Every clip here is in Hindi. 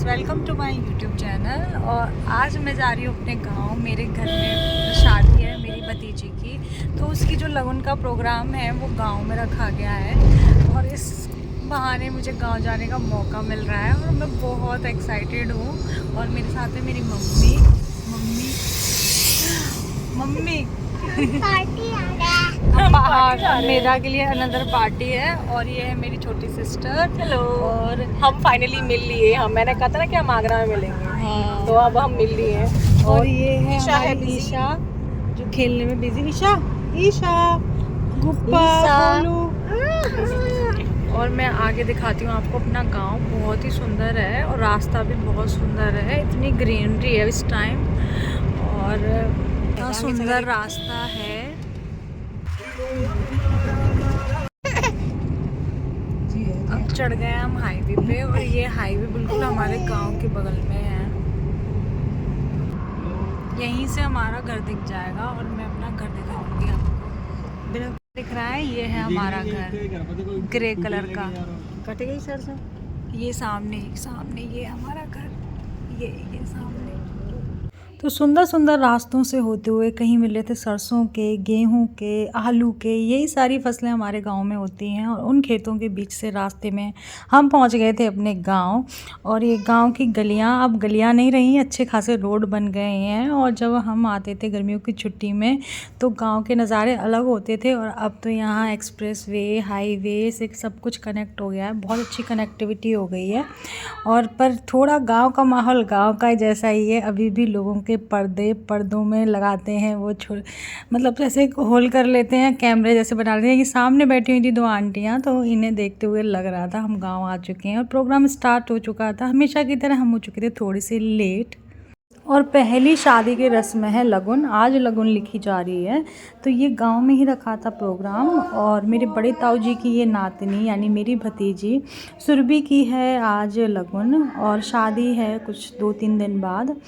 Welcome to my YouTube channel. और आज मैं जा रही हूँ अपने गांव। मेरे घर में शादी है मेरी भतीजी की, तो उसकी जो लगन का प्रोग्राम है वो गांव में रखा गया है और इस बहाने मुझे गांव जाने का मौका मिल रहा है और मैं बहुत एक्साइटेड हूँ। और मेरे साथ है मेरी मम्मी मम्मी मम्मी मेरा के लिए अनदर पार्टी है और ये है मेरी छोटी सिस्टर। हेलो। और हम फाइनली मिल लिए। हम मैंने कहा था ना कि हम आगरा में मिलेंगे। हाँ, तो अब हम मिल लिए और ये है ईशा है हमारी busy। ईशा जो खेलने में बिजी। ईशा ईशा गुप्पा बोलू। और मैं आगे दिखाती हूँ आपको अपना गांव। बहुत ही सुंदर है और रास्ता भी बहुत सुंदर है। इतनी ग्रीनरी है इस टाइम और इतना सुंदर रास्ता है। अब चढ़ गए हम हाईवे पे और ये हाईवे बिल्कुल हमारे गांव के बगल में है। यहीं से हमारा घर दिख जाएगा और मैं अपना घर दिखाऊंगी आपको। बिल्कुल दिख रहा है, ये है हमारा घर ग्रे कलर का। कट गई सर से। ये सामने सामने ये हमारा घर, ये सामने। तो सुंदर सुंदर रास्तों से होते हुए कहीं मिले थे सरसों के, गेहूं के, आलू के। यही सारी फसलें हमारे गांव में होती हैं और उन खेतों के बीच से रास्ते में हम पहुंच गए थे अपने गांव। और ये गांव की गलियां अब गलियां नहीं रही, अच्छे खासे रोड बन गए हैं। और जब हम आते थे गर्मियों की छुट्टी में तो गांव के नज़ारे अलग होते थे और अब तो यहाँ एक्सप्रेस वे, हाईवे से सब कुछ कनेक्ट हो गया है। बहुत अच्छी कनेक्टिविटी हो गई है। और पर थोड़ा गांव का माहौल गांव का जैसा ही है। अभी भी लोगों के पर्दों में लगाते हैं वो मतलब जैसे होल कर लेते हैं, कैमरे जैसे बना लेते हैं। ये सामने बैठी हुई थी दो आंटियां, तो इन्हें देखते हुए लग रहा था हम गांव आ चुके हैं और प्रोग्राम स्टार्ट हो चुका था। हमेशा की तरह हम हो चुके थे थोड़ी सी लेट। और पहली शादी की रस्म है लगन। आज लगन लिखी जा रही है। तो ये गांव में ही रखा था प्रोग्राम और मेरे बड़े ताऊ जी की ये नातनी यानी मेरी भतीजी सुरभि की है आज लगन और शादी है कुछ 2-3 दिन बाद।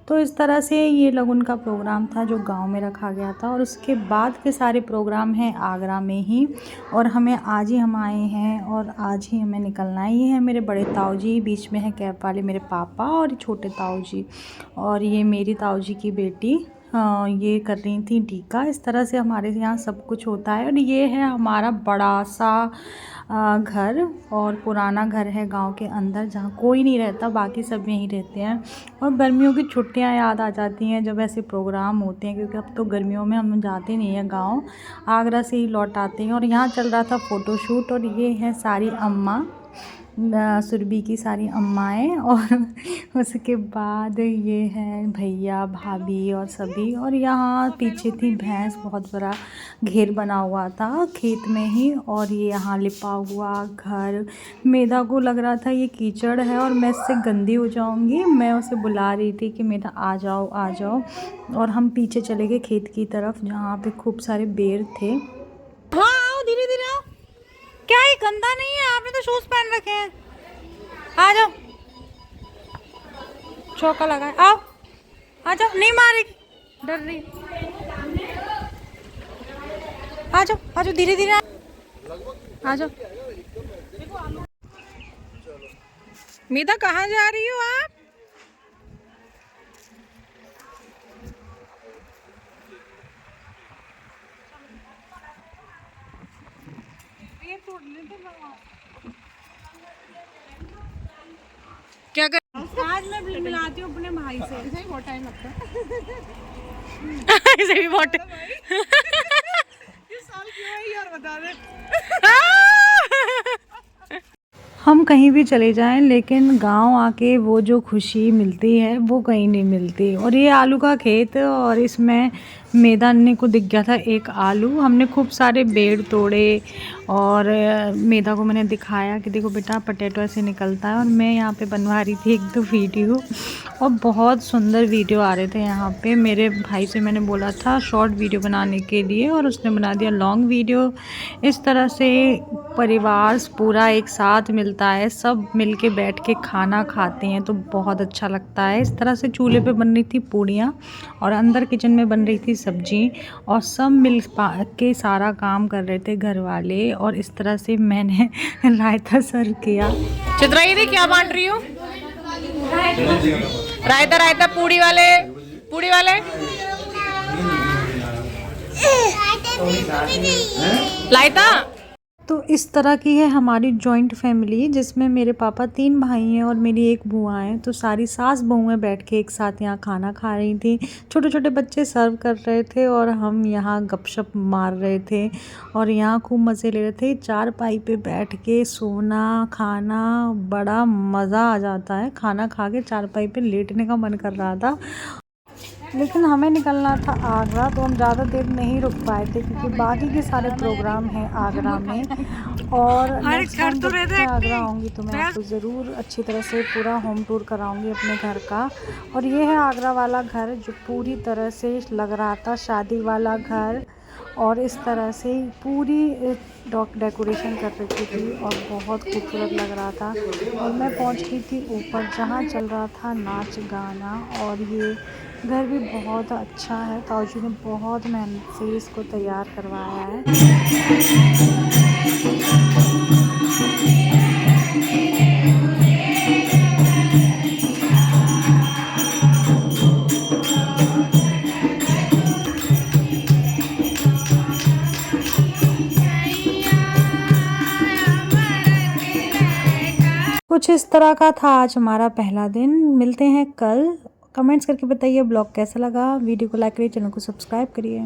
तो इस तरह से ये लगन का प्रोग्राम था जो गांव में रखा गया था। और उसके बाद के सारे प्रोग्राम हैं आगरा में ही और हमें आज ही हम आए हैं और आज ही हमें निकलना है। ये है मेरे बड़े ताऊ जी, बीच में है कैप वाले मेरे पापा और छोटे ताऊ जी और ये मेरी ताऊ जी की बेटी ये कर रही थी टीका। इस तरह से हमारे यहाँ सब कुछ होता है। और ये है हमारा बड़ा सा घर और पुराना घर है गांव के अंदर जहाँ कोई नहीं रहता, बाकी सब यहीं रहते हैं। और गर्मियों की छुट्टियां याद आ जाती हैं जब ऐसे प्रोग्राम होते हैं, क्योंकि अब तो गर्मियों में हम जाते नहीं हैं गांव, आगरा से ही लौट आते हैं। और यहाँ चल रहा था फ़ोटोशूट और ये है सारी अम्मा, सुरभि की सारी अम्माएँ। और उसके बाद ये है भैया भाभी और सभी। और यहाँ पीछे थी भैंस, बहुत बड़ा घेर बना हुआ था खेत में ही। और ये यहाँ लिपा हुआ घर। मेधा को लग रहा था ये कीचड़ है और मैं इससे गंदी हो जाऊँगी। मैं उसे बुला रही थी कि मेधा आ जाओ आ जाओ। और हम पीछे चले गए खेत की तरफ जहाँ पे खूब सारे बेर थे। हाँ आओ धीरे धीरे आओ। क्या ये गंदा नहीं है? आपने तो शूज पहन रखे हैं। आ जाओ, चौका लगा है। आओ आ जाओ, नहीं मारेगी, डर रही। आ जाओ धीरे धीरे आ जाओ। मीता कहाँ जा रही हो आप? क्या कर? आज मैं मिलाती हूँ अपने भाई से। ऐसे ही बहुत टाइम लगता है। ऐसे भी बहुत इस साल क्यों है यार बता दे। हम कहीं भी चले जाएं लेकिन गांव आके वो जो खुशी मिलती है वो कहीं नहीं मिलती। और ये आलू का खेत और इसमें मेधा को दिख गया था एक आलू। हमने खूब सारे बेर तोड़े और मेधा को मैंने दिखाया कि देखो बेटा पोटैटो ऐसे निकलता है। और मैं यहाँ पे बनवा रही थी 1-2 वीडियो और बहुत सुंदर वीडियो आ रहे थे यहाँ पे। मेरे भाई से मैंने बोला था शॉर्ट वीडियो बनाने के लिए और उसने बना दिया लॉन्ग वीडियो। इस तरह से परिवार पूरा एक साथ मिलता है, सब मिलके बैठ के खाना खाते हैं तो बहुत अच्छा लगता है। इस तरह से चूल्हे पे बन रही थी पूड़ियाँ और अंदर किचन में बन रही थी सब्जी और सब मिल के सारा काम कर रहे थे घर वाले। और इस तरह से मैंने रायता सर्व किया। चित्रा ये क्या बांट रही हो? रायता रायता पूड़ी वाले लायता। तो इस तरह की है हमारी जॉइंट फैमिली, जिसमें मेरे पापा 3 भाई हैं और मेरी एक बुआ है। तो सारी सास बहुएं बैठ के एक साथ यहाँ खाना खा रही थी। छोटे छोटे बच्चे सर्व कर रहे थे और हम यहाँ गपशप मार रहे थे और यहाँ खूब मज़े ले रहे थे। चारपाई पे बैठ के सोना खाना, बड़ा मज़ा आ जाता है। खाना खा के चारपाई पे लेटने का मन कर रहा था, लेकिन हमें निकलना था आगरा, तो हम ज़्यादा देर नहीं रुक पाए थे क्योंकि बाकी के सारे प्रोग्राम हैं आगरा में। और नेक्स्ट टाइम जब मैं आगरा आऊँगी तो मैं आपको ज़रूर अच्छी तरह से पूरा होम टूर कराऊँगी अपने घर का। और ये है आगरा वाला घर जो पूरी तरह से लग रहा था शादी वाला घर, और इस तरह से पूरी डेकोरेशन कर रखी थी और बहुत खूबसूरत लग रहा था। और मैं पहुंच गई थी ऊपर जहां चल रहा था नाच गाना, और ये घर भी बहुत अच्छा है। ताऊजी ने बहुत मेहनत से इसको तैयार करवाया है। कुछ इस तरह का था आज हमारा पहला दिन। मिलते हैं कल। कमेंट्स करके बताइए ब्लॉग कैसा लगा। वीडियो को लाइक करिए, चैनल को सब्सक्राइब करिए।